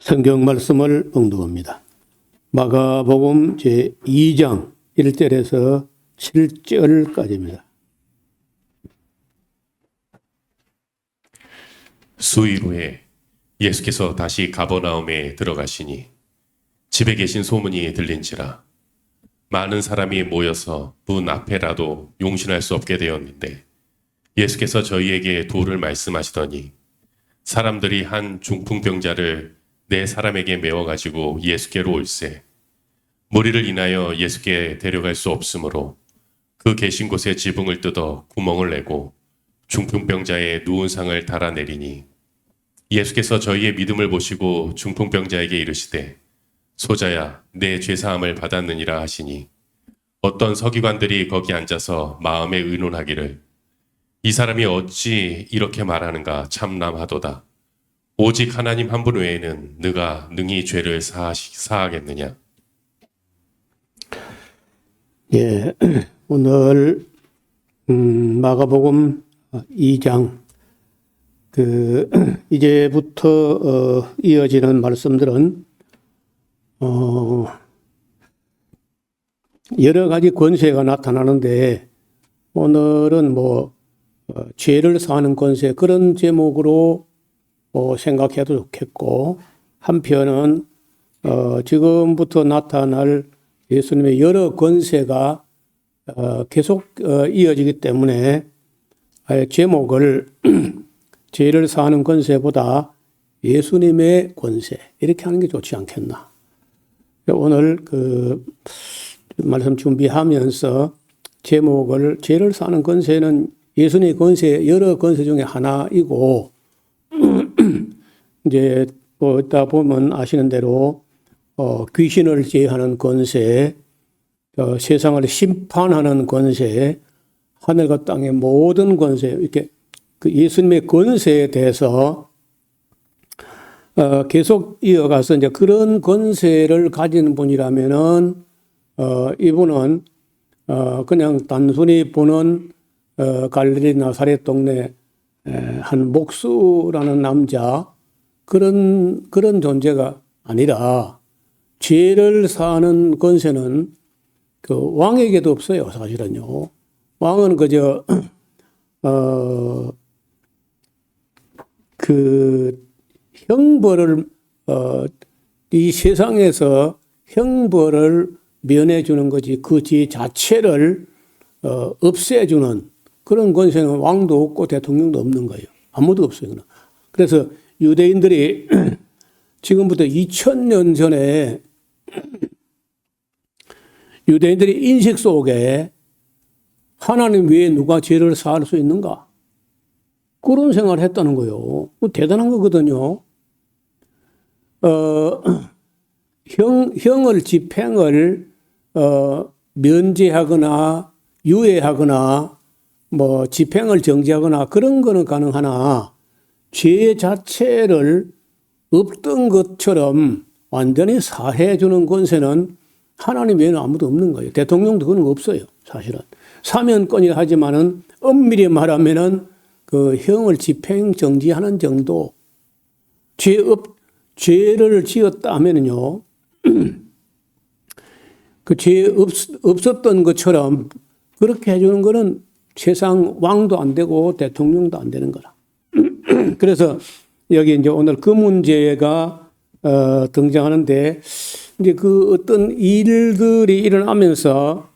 성경 말씀을 봉독합니다. 마가복음 제2장 1절에서 7절까지입니다. 수일 후에 예수께서 다시 가버나움에 들어가시니 집에 계신 소문이 들린지라 많은 사람이 모여서 문 앞에라도 용신할 수 없게 되었는데 예수께서 저희에게 도를 말씀하시더니 사람들이 한 중풍병자를 네 사람에게 메워가지고 예수께로 올세 무리를 인하여 예수께 데려갈 수 없으므로 그 계신 곳에 지붕을 뜯어 구멍을 내고 중풍병자의 누운 상을 달아내리니 예수께서 저희의 믿음을 보시고 중풍병자에게 이르시되 소자야 내 죄사함을 받았느니라 하시니 어떤 서기관들이 거기 앉아서 마음에 의논하기를 이 사람이 어찌 이렇게 말하는가 참남하도다. 오직 하나님 한 분 외에는 누가 능히 죄를 사하겠느냐. 예, 오늘 마가복음 2장 이제부터 이어지는 말씀들은 여러 가지 권세가 나타나는데 오늘은 죄를 사하는 권세 그런 제목으로 생각해도 좋겠고 한편은 지금부터 나타날 예수님의 여러 권세가 계속 이어지기 때문에 제목을 죄를 사하는 권세보다 예수님의 권세 이렇게 하는 게 좋지 않겠나. 오늘 말씀 준비하면서 제목을 죄를 사하는 권세는 예수님의 권세 여러 권세 중에 하나이고 이제 이따 보면 아시는 대로 귀신을 제하는 권세, 세상을 심판하는 권세, 하늘과 땅의 모든 권세 이렇게 그 예수님의 권세에 대해서 계속 이어가서 이제 그런 권세를 가진 분이라면은 이분은 그냥 단순히 보는 갈릴리 나사렛 동네 한 목수라는 남자 그런 존재가 아니라 죄를 사하는 권세는 그 왕에게도 없어요, 사실은요. 왕은 그저 그 형벌을 이 세상에서 형벌을 면해주는 거지 그 죄 자체를 없애주는 그런 권세는 왕도 없고 대통령도 없는 거예요. 아무도 없어요. 그래서 유대인들이 지금부터 2000년 전에 유대인들이 인식 속에 하나님 외에 누가 죄를 사할 수 있는가? 그런 생각을 했다는 거예요. 대단한 거거든요. 형을 집행을 면제하거나 유예하거나 집행을 정지하거나 그런 거는 가능하나 죄 자체를 없던 것처럼 완전히 사해 주는 권세는 하나님 외에는 아무도 없는 거예요. 대통령도 그런 거 없어요, 사실은. 사면권이라 하지만은 엄밀히 말하면은 그 형을 집행 정지하는 정도. 죄를 지었다 하면은요, 그 죄 없었던 것처럼 그렇게 해주는 거는 세상 왕도 안 되고 대통령도 안 되는 거라. 그래서 여기 이제 오늘 그 문제가 등장하는데 이제 그 어떤 일들이 일어나면서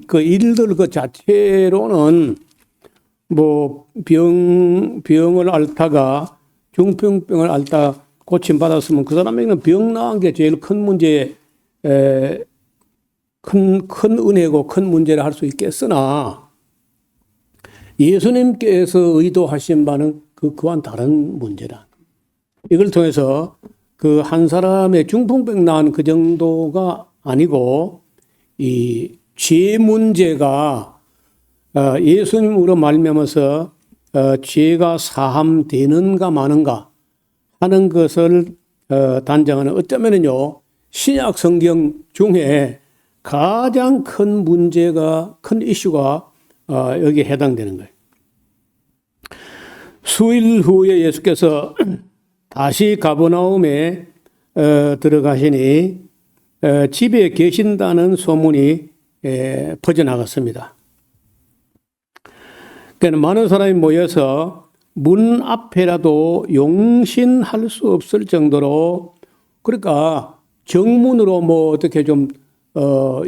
그 일들 그 자체로는 병을 앓다가 중풍병을 앓다 고침받았으면 그 사람에게는 병 나은 게 제일 큰 문제, 큰 은혜고 큰 문제를 할 수 있겠으나 예수님께서 의도하신 바는 그와는 다른 문제라. 이걸 통해서 그 한 사람의 중풍병 나은 그 정도가 아니고 이 죄 문제가 예수님으로 말미암아서 죄가 사함되는가 마는가 하는 것을 단정하는 어쩌면은요 신약 성경 중에 가장 큰 문제가 큰 이슈가 여기에 해당되는 거예요. 수일 후에 예수께서 다시 가버나움에 들어가시니 집에 계신다는 소문이 퍼져나갔습니다. 그러니까 많은 사람이 모여서 문 앞에라도 용신할 수 없을 정도로, 그러니까 정문으로 뭐 어떻게 좀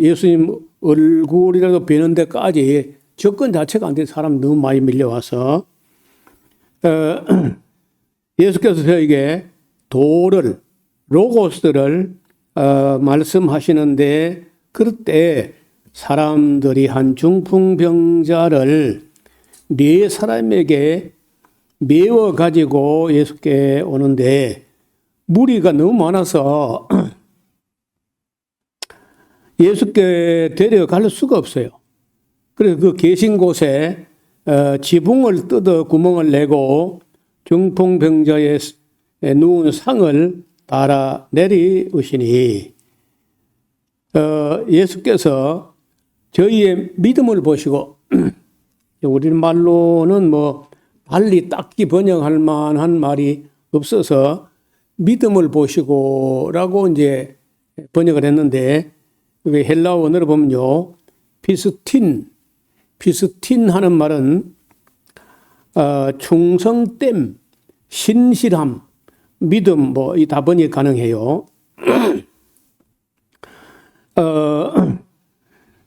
예수님 얼굴이라도 뵈는 데까지 접근 자체가 안 된 사람 너무 많이 밀려와서 예수께서 저에게 도를, 로고스를 말씀하시는데, 그럴 때 사람들이 한 중풍병자를 네 사람에게 메워 가지고 예수께 오는데 무리가 너무 많아서 예수께 데려갈 수가 없어요. 그래서 그 계신 곳에 지붕을 뜯어 구멍을 내고 중풍병자의 누운 상을 달아 내리우시니 예수께서 저희의 믿음을 보시고 우리 말로는 뭐 달리 딱히 번역할 만한 말이 없어서 믿음을 보시고라고 이제 번역을 했는데, 헬라어 원어로 보면요, 피스틴 하는 말은 충성됨, 신실함, 믿음, 뭐 이 다 번역 가능해요.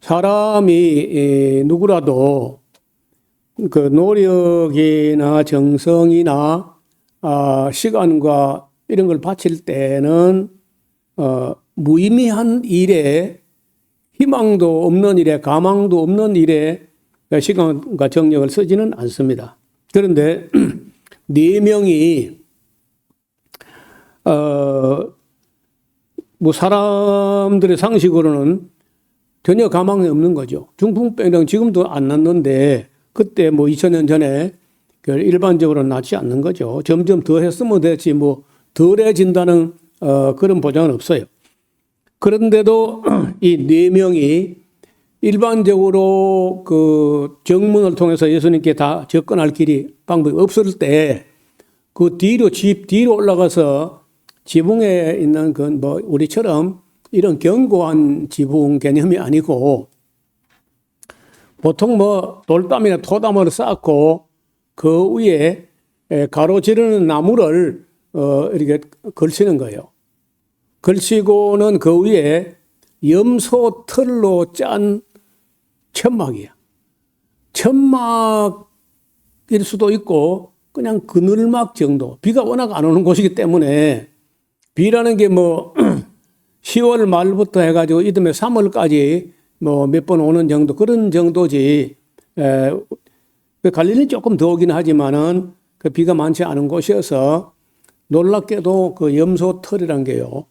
사람이 누구라도 그 노력이나 정성이나 시간과 이런 걸 바칠 때는 무의미한 일에, 희망도 없는 일에, 가망도 없는 일에 시간과 정력을 쓰지는 않습니다. 그런데 네 명이 뭐 사람들의 상식으로는 전혀 가망이 없는 거죠. 중풍병이랑 지금도 안 낫는데 그때 뭐 2000년 전에 일반적으로 낫지 않는 거죠. 점점 더 했으면 됐지 뭐 덜해진다는 그런 보장은 없어요. 그런데도 이 네 명이 일반적으로 그 정문을 통해서 예수님께 다 접근할 길이 방법이 없을 때 그 뒤로 집 뒤로 올라가서 지붕에 있는 그 뭐 우리처럼 이런 견고한 지붕 개념이 아니고 보통 뭐 돌담이나 토담을 쌓고 그 위에 가로지르는 나무를 이렇게 걸치는 거예요. 걸치고는 그 위에 염소 털로 짠 천막이야. 천막일 수도 있고 그냥 그늘막 정도. 비가 워낙 안 오는 곳이기 때문에 비라는 게 뭐 10월 말부터 해가지고 이듬해 3월까지 뭐 몇 번 오는 정도, 그런 정도지. 갈릴리는 조금 더 오긴 하지만은 그 비가 많지 않은 곳이어서 놀랍게도 그 염소 털이란 게요.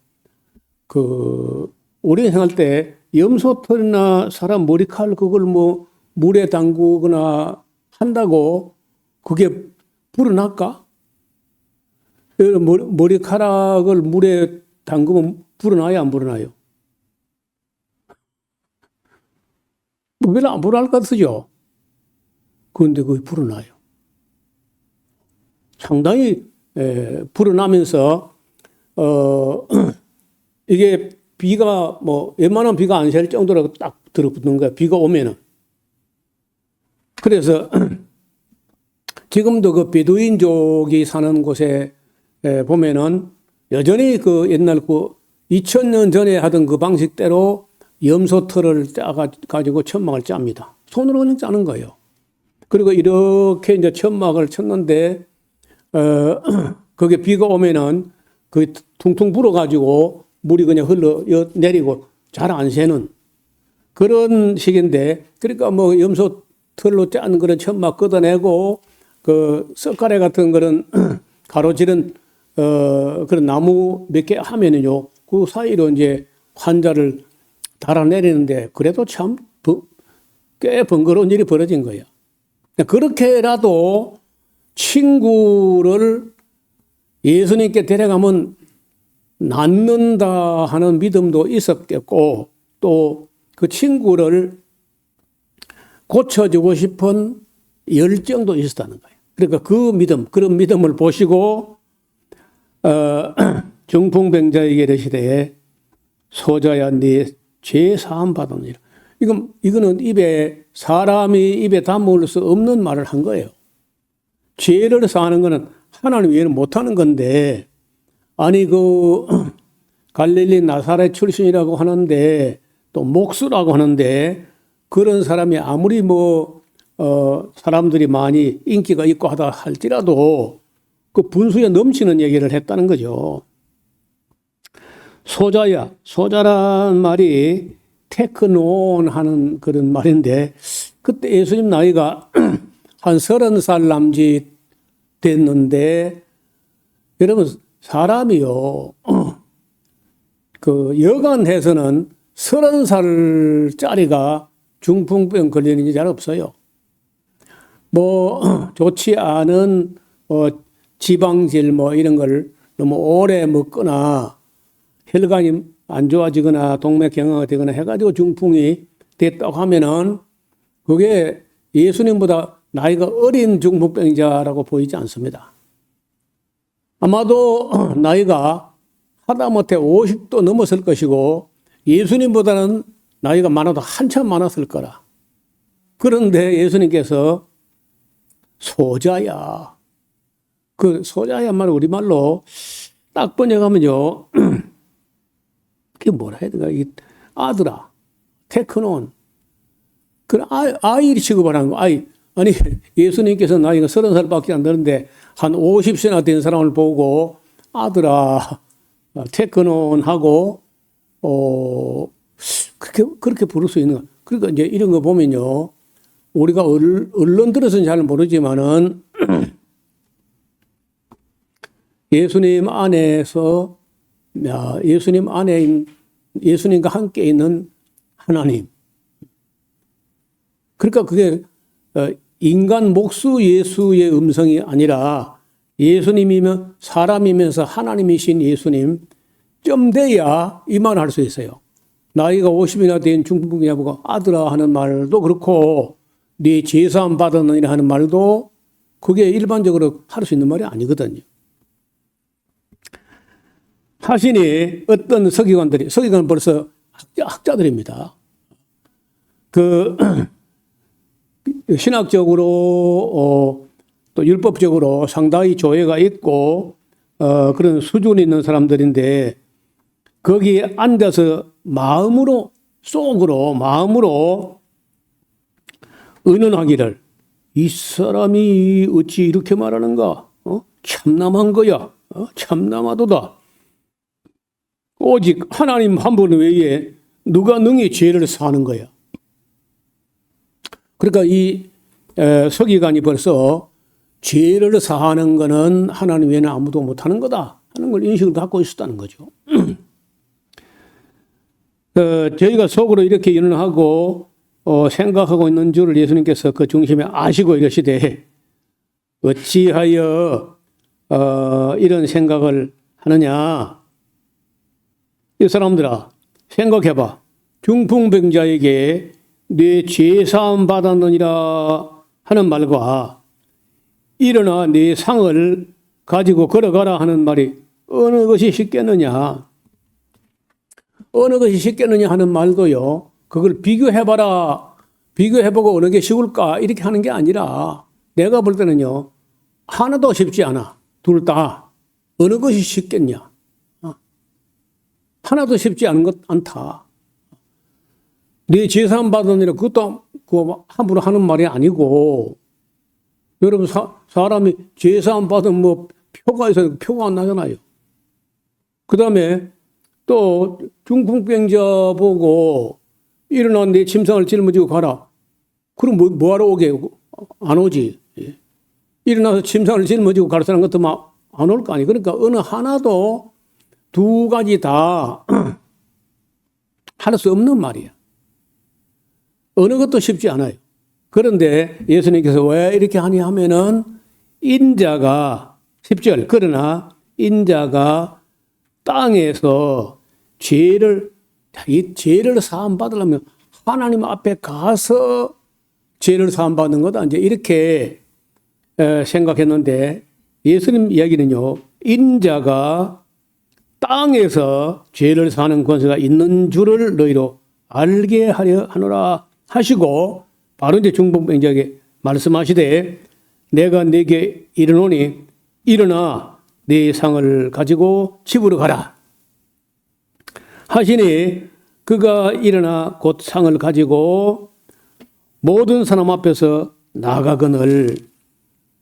그 우리 생활 때 염소 털이나 사람 머리칼 그걸 뭐 물에 담그거나 한다고 그게 불어날까? 머리카락을 물에 담그면 불어나요, 안 불어나요? 뭐 별로 안 불어날 것 같으죠? 그런데 그게 불어나요. 상당히 불어나면서 이게 비가 뭐 웬만한 비가 안 셀 정도로 딱 들어붙는 거야. 비가 오면은. 그래서 지금도 그 베두인족이 사는 곳에 보면은 여전히 그 옛날 그 2000년 전에 하던 그 방식대로 염소털을 짜가지고 천막을 짭니다. 손으로 그냥 짜는 거예요. 그리고 이렇게 이제 천막을 쳤는데, 거기에 비가 오면은 그 퉁퉁 불어가지고 물이 그냥 흘러내리고 잘 안 새는 그런 식인데, 그러니까 뭐 염소털로 짠 그런 천막 걷어내고 그 썩가래 같은 그런 가로지른 그런 나무 몇 개 하면은요, 그 사이로 이제 환자를 달아내리는데 그래도 참 꽤 번거로운 일이 벌어진 거예요. 그렇게라도 친구를 예수님께 데려가면 낫는다 하는 믿음도 있었겠고, 또 그 친구를 고쳐주고 싶은 열정도 있었다는 거예요. 그러니까 그 믿음, 그런 믿음을 보시고 중풍병자에게 이르시되 소자야 네 죄 사함 받으니라. 이거는 사람이 입에 담을 수 없는 말을 한 거예요. 죄를 사하는 거는 하나님 외에는 못하는 건데, 아니 갈릴리 나사렛 출신이라고 하는데 또 목수라고 하는데, 그런 사람이 아무리 사람들이 많이 인기가 있고 하다 할지라도 그 분수에 넘치는 얘기를 했다는 거죠. 소자란 말이 테크논 하는 그런 말인데, 그때 예수님 나이가 한 30살 남짓 됐는데, 여러분, 사람이요, 여간해서는 30살짜리가 중풍병 걸리는 게 잘 없어요. 좋지 않은 지방질 이런 걸 너무 오래 먹거나 혈관이 안 좋아지거나 동맥경화가 되거나 해가지고 중풍이 됐다고 하면은 그게 예수님보다 나이가 어린 중풍병자라고 보이지 않습니다. 아마도 나이가 하다못해 50도 넘었을 것이고 예수님보다는 나이가 많아도 한참 많았을 거라. 그런데 예수님께서 소자야. 그 소자야 말 우리말로 딱 번역하면요. 그게 뭐라 해야 되나? 아들아, 테크논. 그 아이 취급을 하는 거. 아니, 예수님께서 나이가 30살밖에 안 되는데 한 50세나 된 사람을 보고 아들아, 테크논 하고, 그렇게 부를 수 있는 거. 그러니까 이제 이런 거 보면요. 우리가 언론 들어서는 잘 모르지만은 예수님 안에서 예수님과 함께 있는 하나님. 그러니까 그게 인간 목수 예수의 음성이 아니라 예수님이면 사람이면서 하나님이신 예수님 좀 돼야 이 말을 할 수 있어요. 나이가 50이나 된 중풍병자 보고 아들아 하는 말도 그렇고 네 죄사함 받았느니라 하는 말도 그게 일반적으로 할 수 있는 말이 아니거든요. 하시니 어떤 서기관은 벌써 학자들입니다. 신학적으로 또 율법적으로 상당히 조예가 있고 그런 수준이 있는 사람들인데 거기에 앉아서 마음으로 의논하기를 이 사람이 어찌 이렇게 말하는가? 참남한 거야. 참남하도다. 오직 하나님 한 분 외에 누가 능히 죄를 사하는 거야. 그러니까 이 서기관이 벌써 죄를 사하는 거는 하나님 외에는 아무도 못하는 거다 하는 걸 인식을 갖고 있었다는 거죠. 저희가 속으로 이렇게 의논하고 생각하고 있는 줄을 예수님께서 그 중심에 아시고 이러시되 어찌하여 이런 생각을 하느냐. 이 사람들아 생각해봐. 중풍병자에게 네 죄사함 받았느니라 하는 말과 일어나 네 상을 가지고 걸어가라 하는 말이 어느 것이 쉽겠느냐. 어느 것이 쉽겠느냐 하는 말도요. 그걸 비교해봐라. 비교해보고 어느 게 쉬울까 이렇게 하는 게 아니라 내가 볼 때는요. 하나도 쉽지 않아. 둘 다. 어느 것이 쉽겠냐. 하나도 쉽지 않다. 네 죄사함 받으니라 그것도 함부로 하는 말이 아니고 여러분 사람이 죄사함 받으면 표가 있어요. 표가 안 나잖아요. 그 다음에 또 중풍병자 보고 일어나 내 침상을 짊어지고 가라. 그럼 뭐하러 오게? 안 오지. 일어나서 침상을 짊어지고 갈 사람 같으면 안 올 거 아니에요. 그러니까 어느 하나도 두 가지 다 할 수 없는 말이야. 어느 것도 쉽지 않아요. 그런데 예수님께서 왜 이렇게 하니 하면은 인자가 10절 그러나 인자가 땅에서 죄를 사함 받으려면 하나님 앞에 가서 죄를 사함 받는 거다. 이제 이렇게 생각했는데 예수님 이야기는요. 인자가 땅에서 죄를 사는 권세가 있는 줄을 너희로 알게 하려 하노라 하시고, 바로 이제 중풍병자에게 말씀하시되, 내가 네게 이르노니 일어나 네 상을 가지고 집으로 가라 하시니, 그가 일어나 곧 상을 가지고 모든 사람 앞에서 나가거늘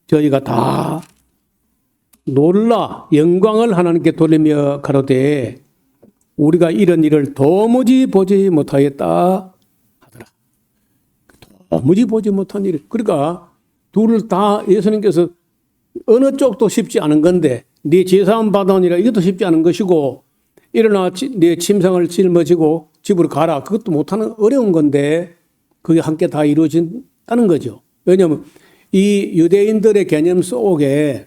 저희가 다 놀라 영광을 하나님께 돌리며 가로되 우리가 이런 일을 도무지 보지 못하였다 하더라. 도무지 보지 못한 일. 그러니까 둘을 다 예수님께서 어느 쪽도 쉽지 않은 건데, 네 제사함 받으니라 이것도 쉽지 않은 것이고, 일어나 네 침상을 짊어지고 집으로 가라, 그것도 못하는 어려운 건데 그게 함께 다 이루어진다는 거죠. 왜냐하면 이 유대인들의 개념 속에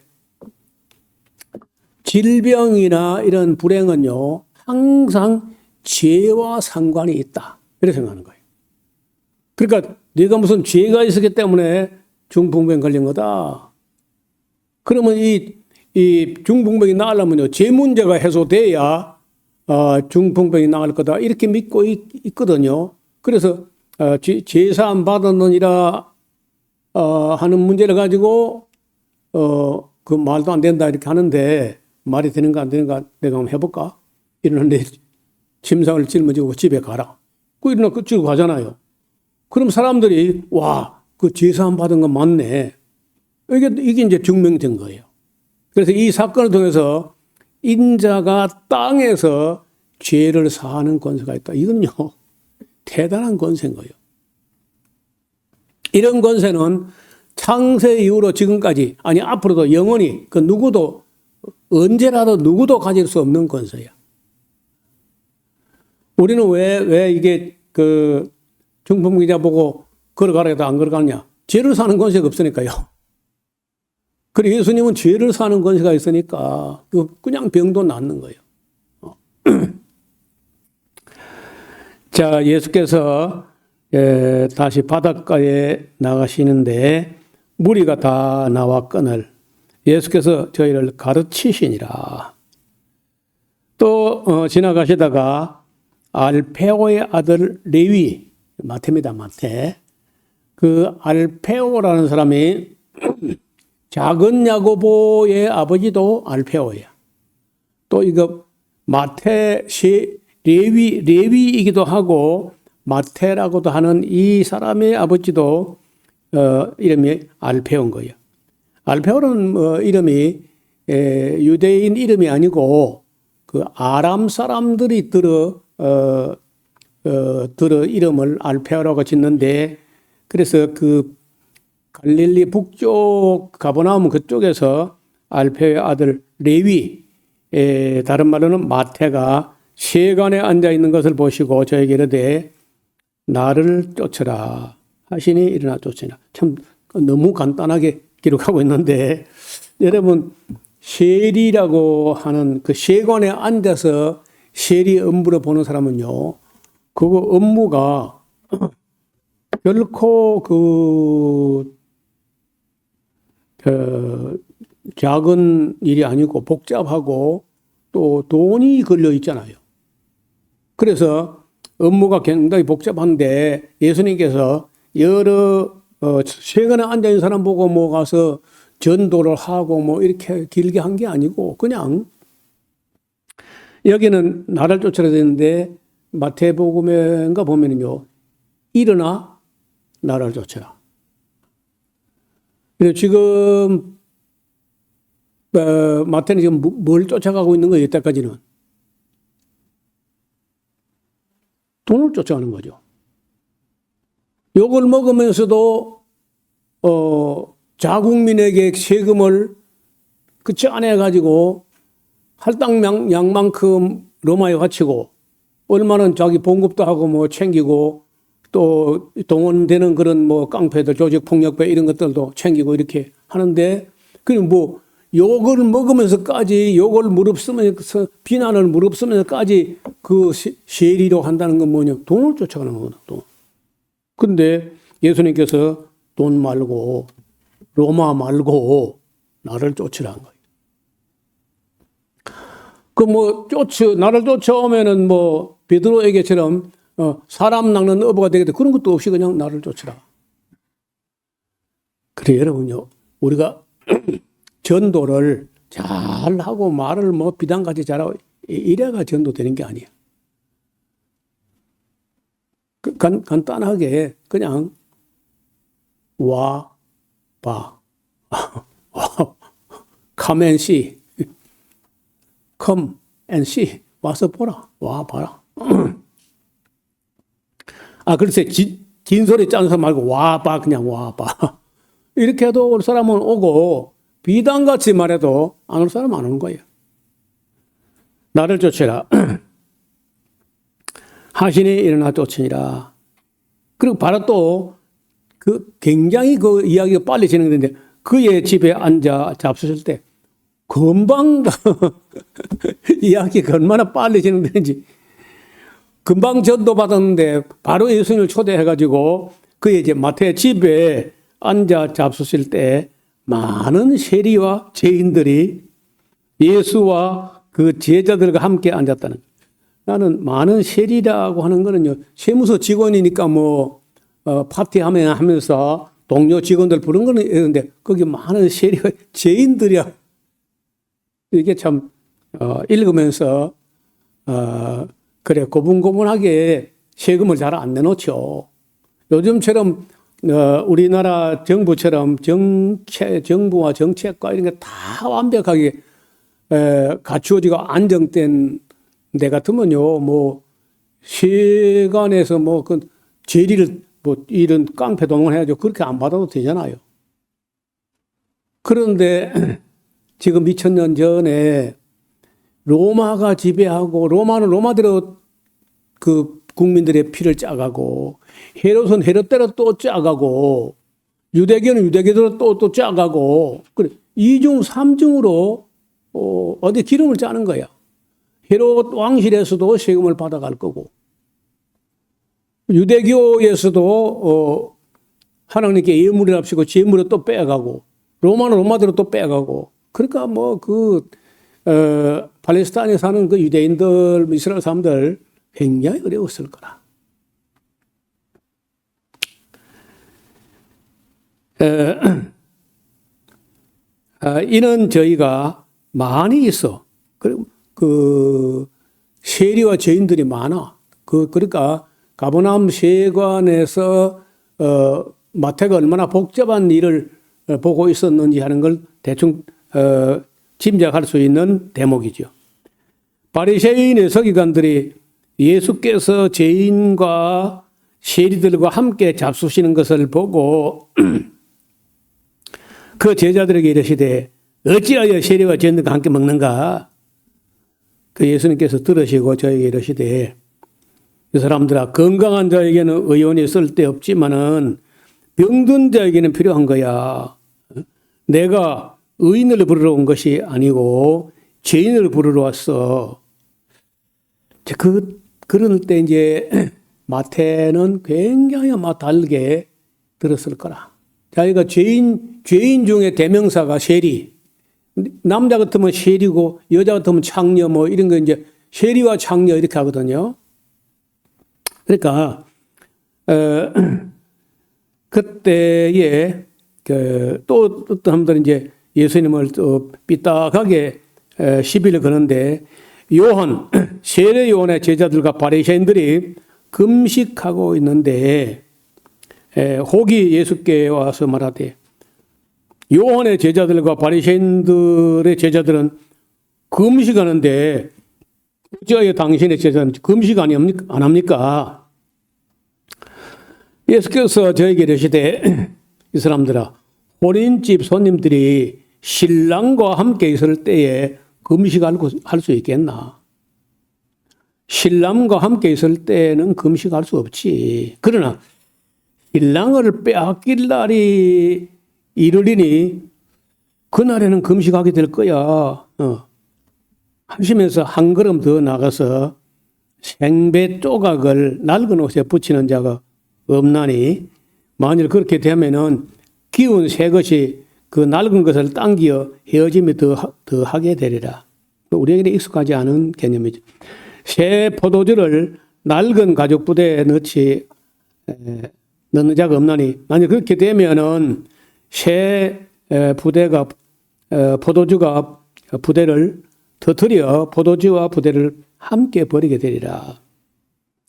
질병이나 이런 불행은요 항상 죄와 상관이 있다, 이렇게 생각하는 거예요. 그러니까 네가 무슨 죄가 있었기 때문에 중풍병 걸린 거다. 그러면 이 중풍병이 나으려면요 죄 문제가 해소돼야 중풍병이 나을 거다, 이렇게 믿고 있거든요. 그래서 제사함 받았느니라 하는 문제를 가지고 그 말도 안 된다 이렇게 하는데, 말이 되는가 안 되는가 내가 한번 해볼까? 이러는데 침상을 짊어지고 집에 가라. 그 일어나 그치고 가잖아요. 그럼 사람들이 와, 그 제사함 받은 거 맞네. 이게 이제 증명된 거예요. 그래서 이 사건을 통해서 인자가 땅에서 죄를 사하는 권세가 있다. 이건요 대단한 권세인 거예요. 이런 권세는 창세 이후로 지금까지, 아니 앞으로도 영원히 그 누구도 언제라도 누구도 가질 수 없는 권세야. 우리는 왜 이게 그 중풍기자 보고 걸어가라 해도 안 걸어가느냐? 죄를 사는 권세가 없으니까요. 그리고 예수님은 죄를 사는 권세가 있으니까 그냥 병도 낫는 거예요. 자, 예수께서 다시 바닷가에 나가시는데 무리가 다 나왔거늘 예수께서 저희를 가르치시니라. 또 지나가시다가 알페오의 아들 레위, 마태입니다, 마태. 그 알페오라는 사람이 작은 야고보의 아버지도 알페오야. 또 이거 마태 레위이기도 하고 마태라고도 하는 이 사람의 아버지도 이름이 알페오인 거예요. 알페오는 이름이 유대인 이름이 아니고 그 아람 사람들이 들어 이름을 알페오라고 짓는데, 그래서 그 갈릴리 북쪽 가버나움 그쪽에서 알페오의 아들 레위, 다른 말로는 마태가 세관에 앉아 있는 것을 보시고 저에게 이르되 나를 쫓으라 하시니 일어나 쫓으라. 참 너무 간단하게 기록하고 있는데, 여러분 세리라고 하는 그 세관에 앉아서 세리 업무를 보는 사람은요, 그거 업무가 결코 작은 일이 아니고 복잡하고 또 돈이 걸려 있잖아요. 그래서 업무가 굉장히 복잡한데 예수님께서 여러 세간에 앉아 있는 사람 보고 뭐 가서 전도를 하고 뭐 이렇게 길게 한 게 아니고, 그냥 여기는 나를 쫓으라 되는데 마태복음인가 보면은요, 일어나 나를 쫓으라. 지금 마태는 지금 뭘 쫓아가고 있는 거예요? 이때까지는 돈을 쫓아가는 거죠. 욕을 먹으면서도 자국민에게 세금을 그치 안 해가지고 할당량만큼 로마에 바치고, 얼마는 자기 봉급도 하고 뭐 챙기고, 또 동원되는 그런 뭐 깡패들, 조직폭력배 이런 것들도 챙기고 이렇게 하는데, 그럼 뭐 욕을 먹으면서까지 욕을 무릅쓰면서 비난을 무릅쓰면서까지 그 세리로 한다는 건 뭐냐? 돈을 쫓아가는 거거든, 돈. 근데 예수님께서 돈 말고 로마 말고 나를 쫓으라는 거예요. 그 뭐 나를 쫓아오면은 뭐 베드로에게처럼 사람 낚는 어부가 되겠다 그런 것도 없이 그냥 나를 쫓으라. 그래 여러분요, 우리가 전도를 잘하고 말을 뭐 비단같이 잘하고 이래가 전도되는 게 아니야. 간단하게 그냥 와 봐. Come and see. Come and see. 와서 보라. 와 봐라. 글쎄 긴 소리 짜는 사람 말고 와 봐. 그냥 와 봐. 이렇게 해도 올 사람은 오고 비단같이 말해도 안 올 사람은 안 오는 거예요. 나를 쫓으라. 하신이 일어나 쫓으니라. 그리고 바로 또 굉장히 그 이야기가 빨리 진행되는데 그의 집에 앉아 잡수실 때 금방 이야기가 얼마나 빨리 진행되는지 금방 전도 받았는데 바로 예수님을 초대해가지고 그의 이제 마태 집에 앉아 잡수실 때 많은 세리와 죄인들이 예수와 그 제자들과 함께 앉았다는 거예요. 나는 많은 세리라고 하는 거는요, 세무서 직원이니까 파티하면서 동료 직원들 부른 거는 있는데 거기 많은 세리와 죄인들이야. 이게 참 읽으면서 그래 고분고분하게 세금을 잘 안 내놓죠. 요즘처럼 우리나라 정부처럼 정부와 정책과 이런 게 다 완벽하게 갖추어지고 안정된 데 같으면요, 세관에서 그 재리를 이런 깡패 동원 해가지고 그렇게 안 받아도 되잖아요. 그런데 지금 2000년 전에 로마가 지배하고 로마는 로마대로 그 국민들의 피를 짜가고 헤롯은 헤롯대로 또 짜가고 유대교는 유대교대로 또 짜가고 그래 2중 3중으로 어디 기름을 짜는 거야. 헤롯 왕실에서도 세금을 받아갈 거고 유대교에서도 하나님께 예물을 합치고 제물을 또 빼가고 로마는 로마대로 또 빼가고 그러니까 팔레스타인에 사는 그 유대인들 이스라엘 사람들 굉장히 어려웠을 거라. 이는 저희가 많이 있어. 그 세리와 죄인들이 많아. 그러니까 가버나움 세관에서 마태가 얼마나 복잡한 일을 보고 있었는지 하는 걸 대충 짐작할 수 있는 대목이죠. 바리새인의 서기관들이 예수께서 죄인과 세리들과 함께 잡수시는 것을 보고 그 제자들에게 이르시되 어찌하여 세리와 죄인들과 함께 먹는가? 그 예수님께서 들으시고 저에게 이르시되 이 사람들아 건강한 자에게는 의원이 쓸데없지만은 병든 자에게는 필요한 거야. 내가 의인을 부르러 온 것이 아니고 죄인을 부르러 왔어. 그럴 때 이제 마태는 굉장히 아마 다르게 들었을 거라. 자기가 죄인 중에 대명사가 세리. 남자 같으면 세리고 여자 같으면 창녀 이런 거 이제 세리와 창녀 이렇게 하거든요. 그러니까 그때에 또 어떤 사람들은 이제 예수님을 또 삐딱하게 시비를 거는데 세례 요한의 제자들과 바리새인들이 금식하고 있는데 혹이 예수께 와서 말하되 요한의 제자들과 바리새인들의 제자들은 금식하는데 어찌하여 당신의 제자는 금식 안 합니까? 예수께서 저에게 이르시되 이 사람들아 혼인집 손님들이 신랑과 함께 있을 때에 금식할 수 있겠나? 신랑과 함께 있을 때는 금식할 수 없지. 그러나 신랑을 빼앗길 날이 이르리니 그날에는 금식하게 될 거야. 하시면서 한 걸음 더 나가서 생배 조각을 낡은 옷에 붙이는 자가 없나니 만일 그렇게 되면은 기운 새 것이 그 낡은 것을 당기어 헤어짐이 더 하게 되리라. 우리에게 익숙하지 않은 개념이죠. 새 포도주를 낡은 가죽 부대에 넣는 자가 없나니, 만약 그렇게 되면은 새 부대가 포도주가 부대를 터뜨려 포도주와 부대를 함께 버리게 되리라.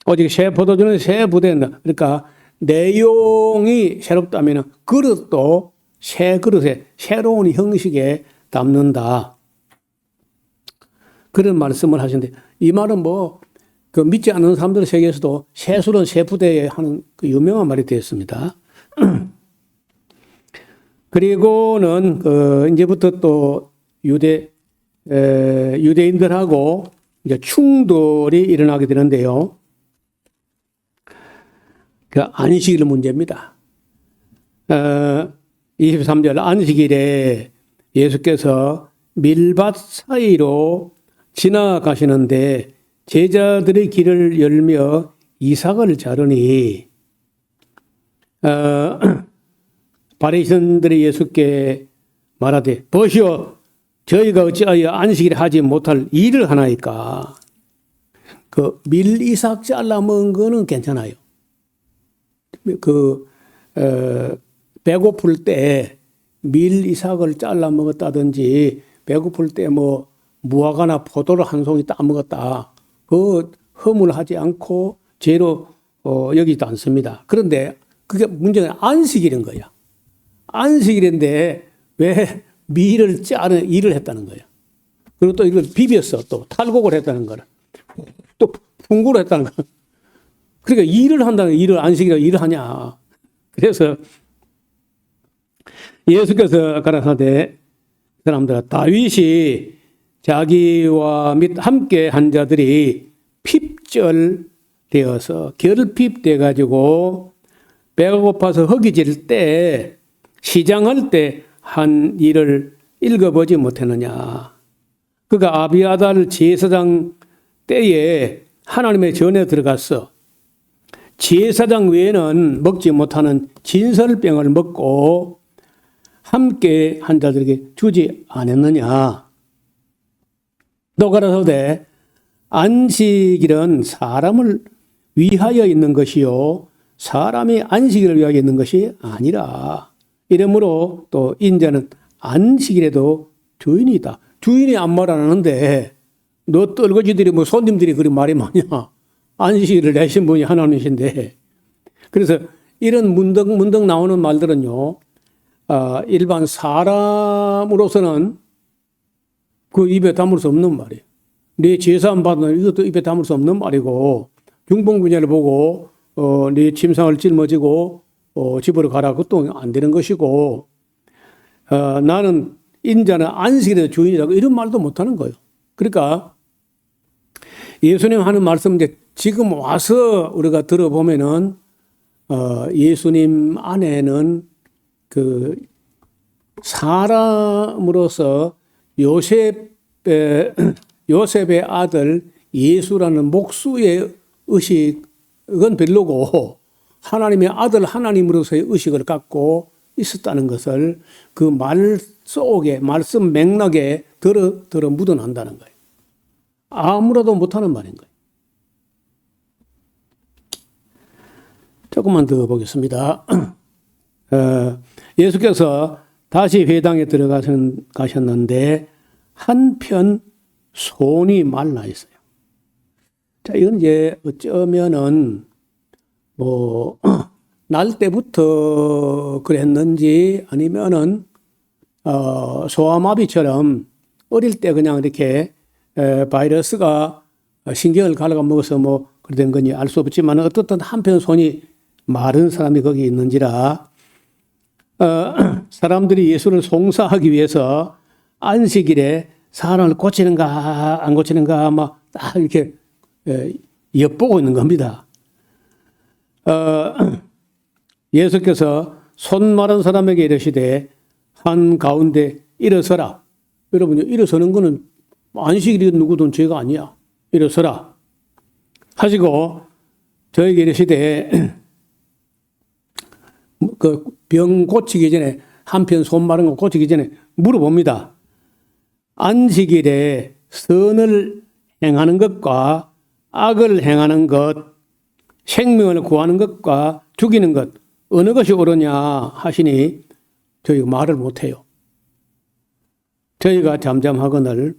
오직 새 포도주는 새 부대에 넣어. 그러니까 내용이 새롭다면 그릇도 새 그릇에 새로운 형식에 담는다. 그런 말씀을 하시는데, 이 말은 그 믿지 않는 사람들 세계에서도 새 술은 새 부대에 하는 그 유명한 말이 되었습니다. 그리고는 이제부터 또 유대인들하고 이제 충돌이 일어나게 되는데요. 그 안식일 문제입니다. 23절 안식일에 예수께서 밀밭 사이로 지나가시는데 제자들의 길을 열며 이삭을 자르니 바리새인들이 예수께 말하되 보시오 저희가 어찌하여 안식일에 하지 못할 일을 하나이까. 그 밀이삭 잘라 먹은 거는 괜찮아요. 배고플 때 밀이삭을 잘라 먹었다든지 배고플 때 무화과나 포도를 한 송이 따 먹었다. 그 허물하지 않고 죄로 여기지도 않습니다. 그런데 그게 문제는 안식일인 거야. 안식일인데 왜 밀을 자르는 일을 했다는 거야. 그리고 또 이걸 비볐어. 또 탈곡을 했다는 거라. 또 풍구를 했다는 거야. 그러니까 일을 한다는 일을 안식이라고 일을 하냐. 그래서 예수께서 가라사대 사람들아 다윗이 자기와 및 함께 한 자들이 핍절되어서 결핍돼 가지고 배가 고파서 허기질 때 시장할 때 한 일을 읽어보지 못했느냐. 그가 아비아달 제사장 때에 하나님의 전에 들어갔어. 제사장 외에는 먹지 못하는 진설병을 먹고 함께 한 자들에게 주지 않았느냐. 또 가라사대 안식일은 사람을 위하여 있는 것이요 사람이 안식일을 위하여 있는 것이 아니라. 이러므로 또 인자는 안식일에도 주인이다. 주인이 아무 말 안 하는데 너 떨거지들이 손님들이 그리 말이 많냐. 안식일을 내신 분이 하나님이신데. 그래서 이런 문득 나오는 말들은요. 일반 사람으로서는 그 입에 담을 수 없는 말이에요. 네 제사 안 받는 이것도 입에 담을 수 없는 말이고 중봉분야를 보고 네 침상을 짊어지고 집으로 가라. 그것도 안 되는 것이고 나는 인자는 안식일의 주인이라고 이런 말도 못하는 거예요. 그러니까 예수님 하는 말씀 이제 지금 와서 우리가 들어보면은 예수님 안에는 그 사람으로서 요셉의 아들 예수라는 목수의 의식은 별로고 하나님의 아들 하나님으로서의 의식을 갖고 있었다는 것을 그 말 속에 말씀 맥락에 들어 묻어난다는 거예요. 아무라도 못하는 말인 거예요. 조금만 더 보겠습니다. 예수께서 다시 회당에 들어가셨는데 한편 손이 말라 있어요. 자, 이건 이제 어쩌면은 날 때부터 그랬는지 아니면은 소아마비처럼 어릴 때 그냥 이렇게 바이러스가 신경을 갈아가 먹어서 그런 건지 알 수 없지만 어떻든 한편 손이 마른 사람이 거기 있는지라 사람들이 예수를 송사하기 위해서 안식일에 사람을 고치는가 안 고치는가 딱 이렇게 엿보고 있는 겁니다. 예수께서 손 마른 사람에게 이르시되 한 가운데 일어서라. 여러분 일어서는 거는 안식일이 누구든 죄가 아니야. 일어서라 하시고 저에게 이르시되 그 병 고치기 전에 한편 손 마른 거 고치기 전에 물어봅니다. 안식일에 선을 행하는 것과 악을 행하는 것, 생명을 구하는 것과 죽이는 것, 어느 것이 옳으냐 하시니 저희가 말을 못해요. 저희가 잠잠하거늘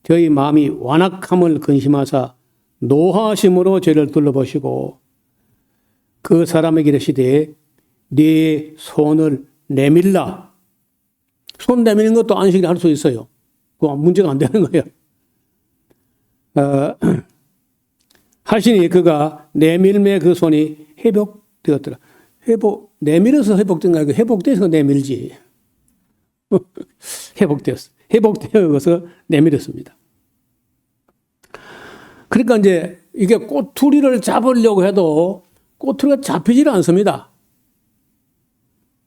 저희 마음이 완악함을 근심하사 노하심으로 저를 둘러보시고 그 사람에게 이르시되 네 손을 내밀라. 손 내미는 것도 안식일 할 수 있어요. 그거 문제가 안 되는 거예요. 하시니 그가 내밀매 그 손이 회복되었더라. 내밀어서 회복된 거 아니고 회복돼서 내밀지. 회복되었어. 회복되어서 내밀었습니다. 그러니까 이제 이게 꼬투리를 잡으려고 해도 꼬투리가 잡히질 않습니다.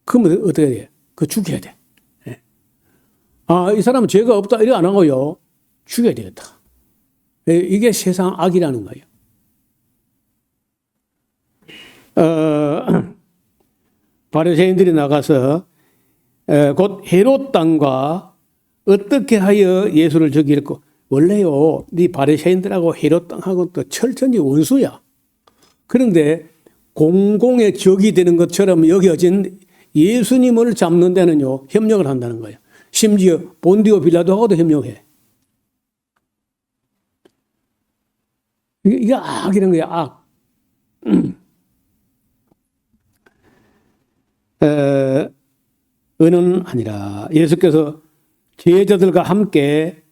그러면 어떻게 해야 돼? 그거 죽여야 돼. 이 사람은 죄가 없다 이래 안 하고요. 죽여야 되겠다. 이게 세상 악이라는 거예요. 바리새인들이 나가서 곧 헤롯 땅과 어떻게 하여 예수를 죽일까? 원래요, 네 바리새인들하고 헤롯 땅하고 또 철저히 원수야. 그런데 공공의 적이 되는 것처럼 여겨진 예수님을 잡는 데는요 협력을 한다는 거예요. 심지어 본디오 빌라도하고도 협력해. 이게 악이라는 거야, 악. 은은 아니라 예수께서 제자들과 함께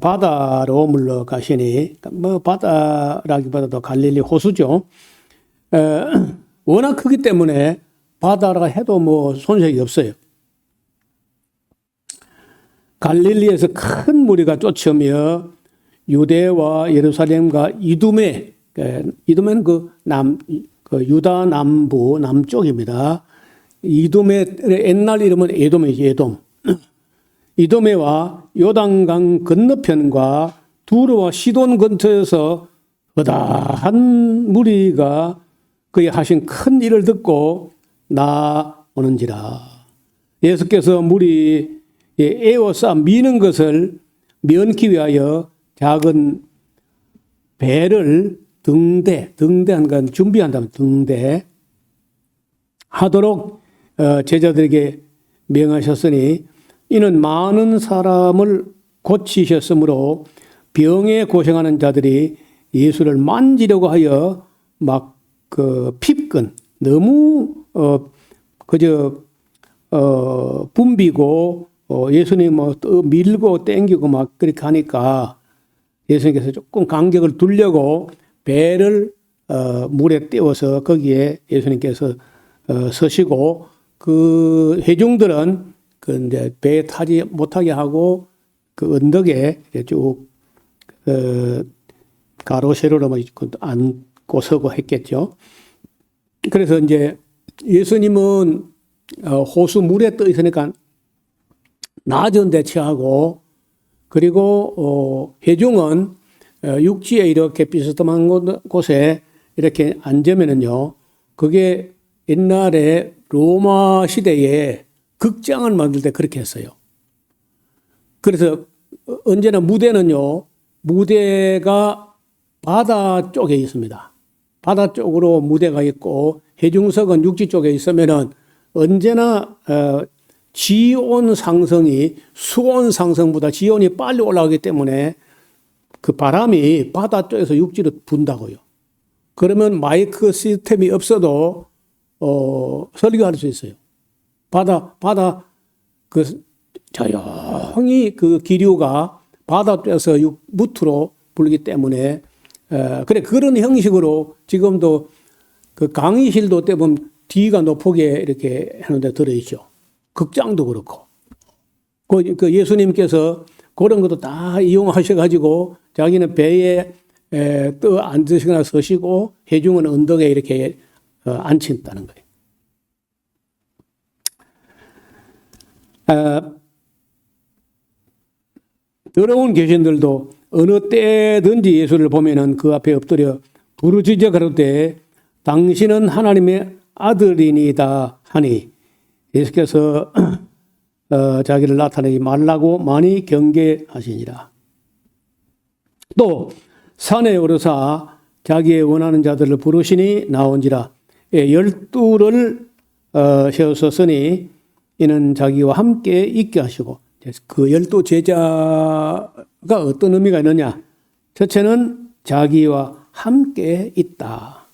바다로 물러가시니, 뭐 바다라기보다도 갈릴리 호수죠. 워낙 크기 때문에 바다라 해도 뭐 손색이 없어요. 갈릴리에서 큰 무리가 쫓으며 유대와 예루살렘과 이두메는 그 유다 남부 남쪽입니다. 이두메의 옛날 이름은 에돔이지, 에돔. 이두메와 요단강 건너편과 두로와 시돈 근처에서 허다한 무리가 그의 하신 큰 일을 듣고 나오는지라. 예수께서 무리에 에워싸 미는 것을 면키 위하여 작은 배를 등대한 건 준비한다면 등대 하도록 제자들에게 명하셨으니 이는 많은 사람을 고치셨으므로 병에 고생하는 자들이 예수를 만지려고 하여 막 핍근 너무 그저 붐비고 예수님 뭐 밀고 땡기고 막 그렇게 하니까 예수님께서 조금 간격을 두려고 배를 물에 띄워서 거기에 예수님께서 서시고 그 회중들은 그 이제 배에 타지 못하게 하고 그 언덕에 쭉 가로 세로로 앉고 서고 했겠죠. 그래서 이제 예수님은 호수 물에 떠 있으니까 낮은 데 취하고 그리고 회중은 육지에 이렇게 비스듬한 곳에 이렇게 앉으면은요, 그게 옛날에 로마 시대에 극장을 만들 때 그렇게 했어요. 그래서 언제나 무대는요, 무대가 바다 쪽에 있습니다. 바다 쪽으로 무대가 있고 회중석은 육지 쪽에 있으면은 언제나 지온 상승이 수온 상승보다 지온이 빨리 올라가기 때문에 그 바람이 바다 쪽에서 육지로 분다고요. 그러면 마이크 시스템이 없어도 설교할 수 있어요. 바다 그 조용히 그 기류가 바다 쪽에서 무트로 불기 때문에 그래 그런 형식으로 지금도 그 강의실도 때보면 뒤가 높게 이렇게 하는데 들어있죠. 극장도 그렇고. 그 예수님께서 그런 것도 다 이용하셔가지고 자기는 배에 떠 앉으시거나 서시고 회중은 언덕에 이렇게 앉힌다는 거예요. 더러운 귀신들도 어느 때든지 예수를 보면은 그 앞에 엎드려 부르짖어 가로되 당신은 하나님의 아들이니다 하니 예수께서 자기를 나타내지 말라고 많이 경계하시니라. 또 산에 오르사 자기의 원하는 자들을 부르시니 나온지라. 12를 세우셨으니 이는 자기와 함께 있게 하시고, 그 12 제자가 어떤 의미가 있느냐? 첫째는 자기와 함께 있다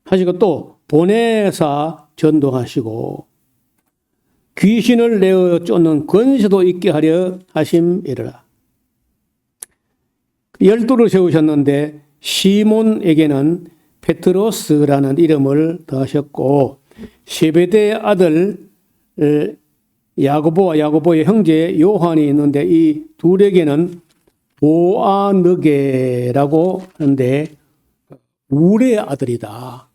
하시고, 또 보내사 전도하시고 귀신을 내어 쫓는 권세도 있게 하려 하심이라. 12를 세우셨는데 시몬에게는 페트로스라는 이름을 더하셨고, 세베대의 아들 야고보와 야고보의 형제 요한이 있는데 이 둘에게는 보아느게라고 하는데 울의 아들이다.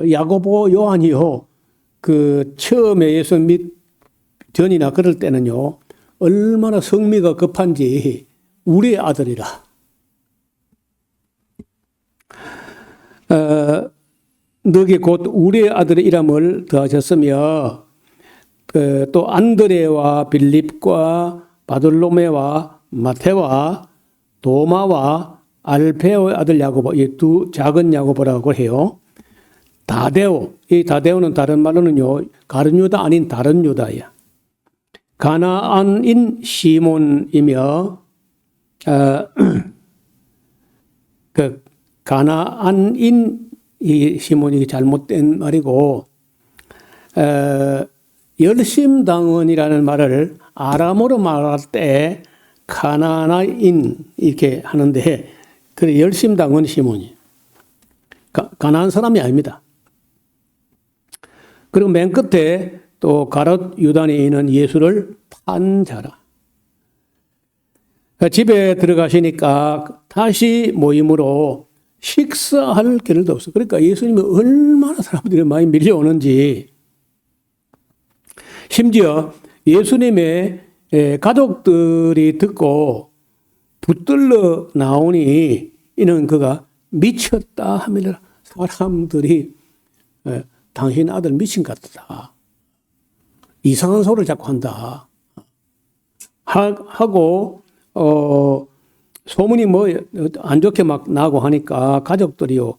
야고보 요한이요, 그 처음에 예수 믿 전이나 그럴 때는요, 얼마나 성미가 급한지 울의 아들이라. 너게 곧 울의 아들의 이름을 더하셨으며, 또 안드레와 빌립과 바돌로메와 마테와 도마와 알페오의 아들 야고보, 이 두 작은 야고보라고 해요. 다데오, 이 다데오는 다른 말로는요, 가룟 유다 아닌 다른 유다야. 가나안인 시몬이며, 그 가나안인 이 시몬이 잘못된 말이고, 열심당원이라는 말을 아람어로 말할 때 가나나인 이렇게 하는데, 그 열심당원 시몬이 가나안 사람이 아닙니다. 그리고 맨 끝에 또 가롯 유다에 있는 예수를 판 자라. 집에 들어가시니까 다시 모임으로 식사할 길도 없어. 그러니까 예수님이 얼마나 사람들이 많이 밀려오는지, 심지어 예수님의 가족들이 듣고 붙들러 나오니 이는 그가 미쳤다 하밀라. 사람들이 당신 아들 미친 것 같다, 이상한 소리를 자꾸 한다 하고 소문이 뭐 안 좋게 막 나고 하니까 가족들이요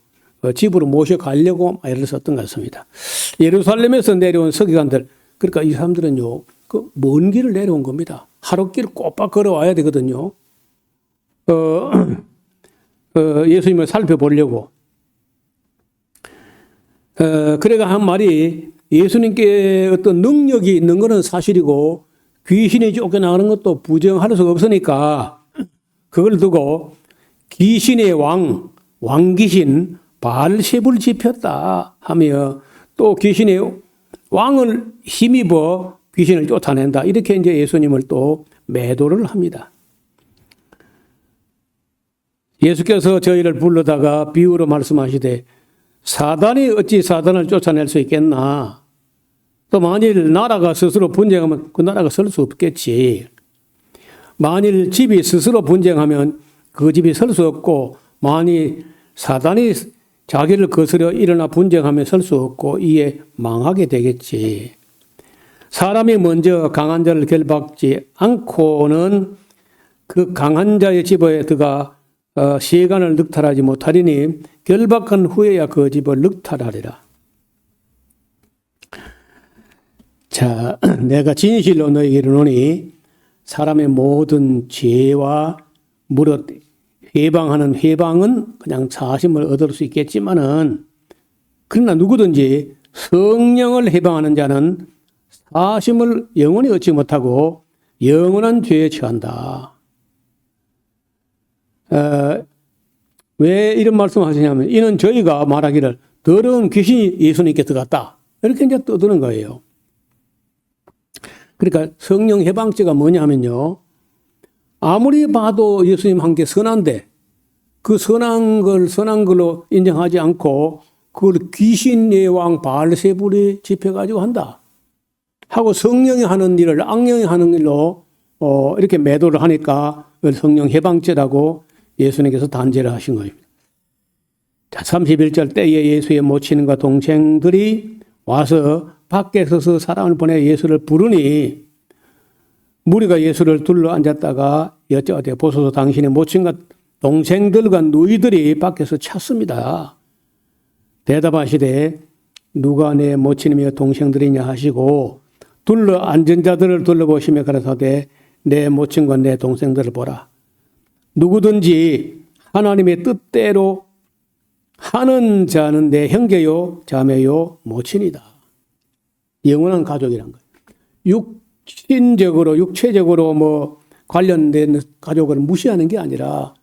집으로 모셔가려고 애를 썼던 것 같습니다. 예루살렘에서 내려온 서기관들, 그러니까 이 사람들은요 그 먼 길을 내려온 겁니다. 하룻길을 꼬박 걸어와야 되거든요. 예수님을 살펴보려고. 그래가 한 말이, 예수님께 어떤 능력이 있는 것은 사실이고 귀신이 쫓겨나가는 것도 부정할 수가 없으니까 그걸 두고 귀신의 왕귀신 바알세불을 지폈다 하며, 또 귀신의 왕을 힘입어 귀신을 쫓아낸다, 이렇게 이제 예수님을 또 매도를 합니다. 예수께서 저희를 불러다가 비유로 말씀하시되, 사단이 어찌 사단을 쫓아낼 수 있겠나? 또 만일 나라가 스스로 분쟁하면 그 나라가 설 수 없겠지. 만일 집이 스스로 분쟁하면 그 집이 설 수 없고, 만일 사단이 자기를 거스려 일어나 분쟁하면 설 수 없고 이에 망하게 되겠지. 사람이 먼저 강한 자를 결박지 않고는 그 강한 자의 집에 들어가 시간을 늑탈하지 못하리니 결박한 후에야 그 집을 늑탈하리라. 자, 내가 진실로 너희에게 이르노니 사람의 모든 죄와 무릇 해방하는 해방은 그냥 자심을 얻을 수 있겠지만은, 그러나 누구든지 성령을 해방하는 자는 사심을 영원히 얻지 못하고 영원한 죄에 처한다. 왜 이런 말씀을 하시냐면, 이는 저희가 말하기를 더러운 귀신이 예수님께 들어갔다, 이렇게 이제 떠드는 거예요. 그러니까 성령 해방죄가 뭐냐면요, 아무리 봐도 예수님 한 게 선한데 그 선한 걸로 인정하지 않고 그걸 귀신의 왕 바알세불이 집해가지고 한다 하고, 성령이 하는 일을 악령이 하는 일로 이렇게 매도를 하니까 성령 해방죄라고 예수님께서 단죄를 하신 거입니다. 자, 31절 때에 예수의 모친과 동생들이 와서 밖에 서서 사람을 보내 예수를 부르니, 무리가 예수를 둘러 앉았다가 여쭤되 보소서 당신의 모친과 동생들과 누이들이 밖에서 찼습니다. 대답하시되 누가 내 모친이며 동생들이냐 하시고 둘러 앉은 자들을 둘러보시며 가라사대 내 모친과 내 동생들을 보라. 누구든지 하나님의 뜻대로 하는 자는 내 형제요 자매요 모친이다. 영원한 가족이란 거예요. 육신적으로 육체적으로 뭐 관련된 가족을 무시하는 게 아니라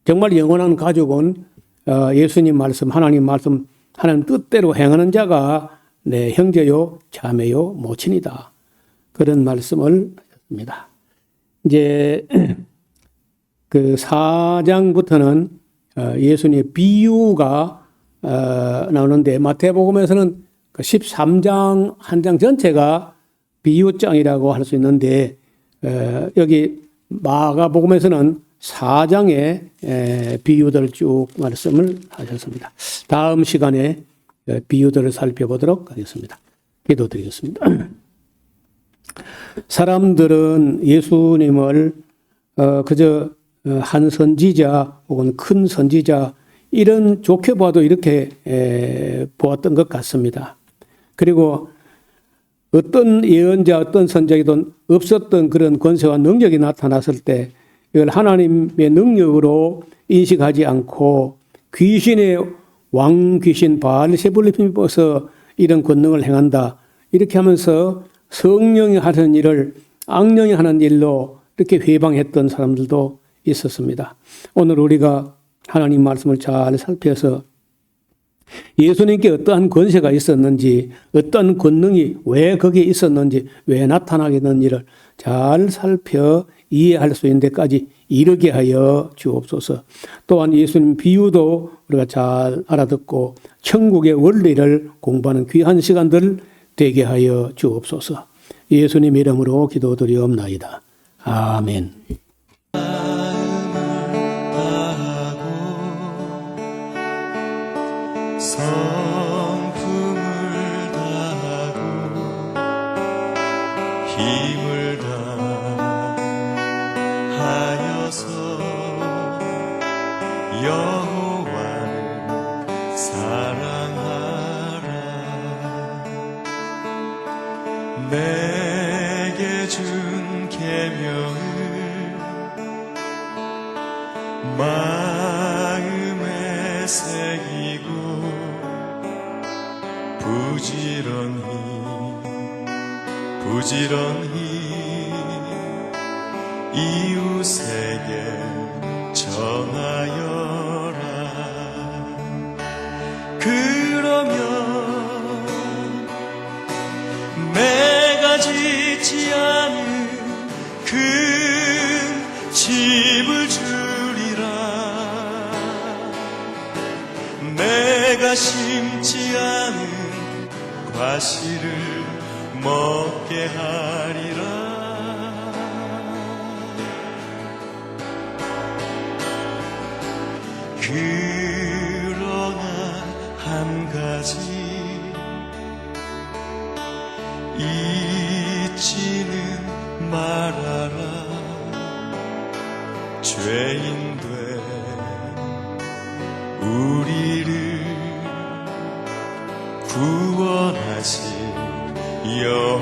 정말 영원한 가족은 예수님 말씀, 하나님 말씀, 하나님 뜻대로 행하는 자가 내 형제요 자매요 모친이다. 그런 말씀을 하셨습니다. 이제 그 4장부터는 예수님의 비유가 나오는데 마태복음에서는 13장 한 장 전체가 비유장이라고 할 수 있는데 여기 마가복음에서는 4장의 비유들을 쭉 말씀을 하셨습니다. 다음 시간에 비유들을 살펴보도록 하겠습니다. 기도드리겠습니다. 사람들은 예수님을 그저 한 선지자 혹은 큰 선지자 이런 좋게 봐도 이렇게 보았던 것 같습니다. 그리고 어떤 예언자 어떤 선지자에도 없었던 그런 권세와 능력이 나타났을 때 이걸 하나님의 능력으로 인식하지 않고 귀신의 왕귀신 바알세불리피에서 이런 권능을 행한다 이렇게 하면서 성령이 하는 일을 악령이 하는 일로 이렇게 회방했던 사람들도 있었습니다. 오늘 우리가 하나님 말씀을 잘 살펴서 예수님께 어떠한 권세가 있었는지 어떤 권능이 왜 거기에 있었는지 왜 나타나게 됐는지를 잘 살펴 이해할 수 있는 데까지 이르게 하여 주옵소서. 또한 예수님 비유도 우리가 잘 알아듣고 천국의 원리를 공부하는 귀한 시간들 되게 하여 주옵소서. 예수님 이름으로 기도드리옵나이다. 아멘. 성품을 다하고 힘을 다하여서 여호와를 사랑하라. 내게 준 계명을 마음에 새기고 부지런히 이웃에게 전하여라. 그러면 내가 짓지 않은 큰 집을 주리라. 내가 심지 않은 과실을 먹게 하리라. 그러나 한 가지 잊지는 말아라. 죄인된 우리를 구원하신 여호와